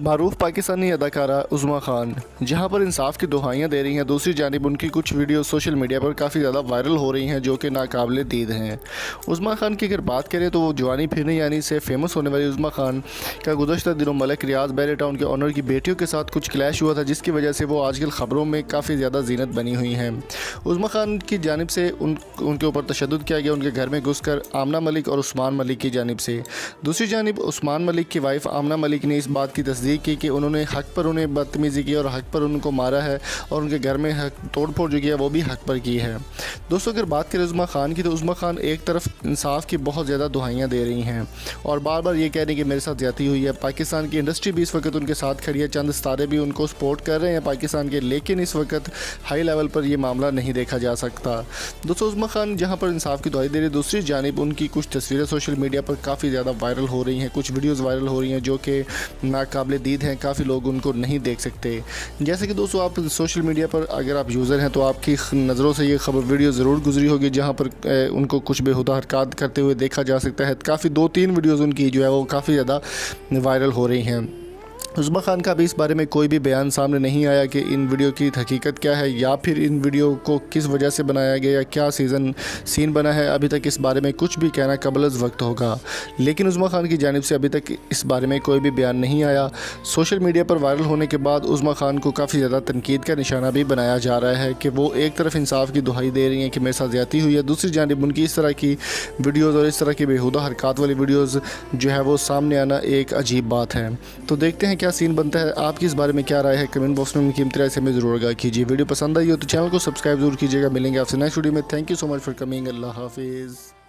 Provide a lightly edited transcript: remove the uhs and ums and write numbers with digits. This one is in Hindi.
मारूफ पाकिस्तानी अदाकारा उज़्मा खान जहां पर इंसाफ की दुहाइयाँ दे रही हैं, दूसरी जानिब उनकी कुछ वीडियो सोशल मीडिया पर काफ़ी ज़्यादा वायरल हो रही हैं जो कि नाकाबिले दीद हैं। उज़्मा खान की अगर बात करें तो वो जवानी फिरने यानी से फेमस होने वाली उज़्मा खान का गुज़श्ता दिनों मलिक रियाज बैरे टाउन के ऑनर की बेटियों के साथ कुछ क्लैश हुआ था, जिसकी वजह से वो आजकल ख़बरों में काफ़ी ज़्यादा जीनत बनी हुई हैं। उज़्मा खान की जानिब से उनके ऊपर तशद्दुद किया गया, उनके घर में घुसकर आमना मलिक और उस्मान मलिक की जानिब से। दूसरी जानिब उस्मान मलिक की वाइफ आमना मलिक ने इस बात की तस्दीक की कि उन्होंने हक पर उन्हें बदतमीज़ी की और हक पर उनको मारा है और उनके घर में हक तोड़ फोड़ जो किया वो भी हक पर की है। दोस्तों, अगर बात करें उज़्मा खान की तो उज़्मा खान एक तरफ इंसाफ की बहुत ज़्यादा दुहाइयाँ दे रही हैं और बार बार ये कह रही हैं कि मेरे साथ ज़्यादती हुई है। पाकिस्तान की इंडस्ट्री भी इस वक्त उनके साथ खड़ी है, चंद सितारे भी उनको सपोर्ट कर रहे हैं पाकिस्तान के, लेकिन इस वक्त हाई लेवल पर यह मामला नहीं देखा जा सकता। दोस्तों, उज़्मा खान जहाँ पर इंसाफ की दुहाई दे रही है, दूसरी जानिब उनकी कुछ तस्वीरें सोशल मीडिया पर काफ़ी ज़्यादा वायरल हो रही हैं, कुछ वीडियोज़ वायरल हो रही हैं जो कि नाकाबिले दीद हैं, काफ़ी लोग उनको नहीं देख सकते। जैसे कि दोस्तों, आप सोशल मीडिया पर अगर आप यूज़र हैं तो आपकी नज़रों से ये खबर वीडियो ज़रूर गुजरी होगी जहां पर उनको कुछ बेहुदा हरकत करते हुए देखा जा सकता है। काफ़ी 2-3 वीडियोज़ उनकी जो है वो काफ़ी ज़्यादा वायरल हो रही हैं। उज़्मा खान का भी इस बारे में कोई भी बयान सामने नहीं आया कि इन वीडियो की हकीकत क्या है या फिर इन वीडियो को किस वजह से बनाया गया या क्या सीन बना है। अभी तक इस बारे में कुछ भी कहना कबल वक्त होगा, लेकिन उज़्मा खान की जानिब से अभी तक इस बारे में कोई भी बयान नहीं आया। सोशल मीडिया पर वायरल होने के बाद उज़्मा खान को काफ़ी ज़्यादा तनकीद का निशाना भी बनाया जा रहा है कि वो एक तरफ इंसाफ की दुहाई दे रही हैं कि मेरे साथ ज़्यादती हुई है, दूसरी जानिब उनकी इस तरह की वीडियोज़ और इस तरह की बेहुदा हरकत वाली वीडियोज़ जो है वो सामने आना एक अजीब बात है। तो देखते हैं क्या सीन बनता है। आपकी इस बारे में क्या राय है, कमेंट बॉक्स में कीमती राय से हमें ज़रूर आगाह कीजिए। वीडियो पसंद आई हो तो चैनल को सब्सक्राइब जरूर कीजिएगा। मिलेंगे आपसे नेक्स्ट वीडियो में। Thank you so much for coming. अल्लाह हाफिज़।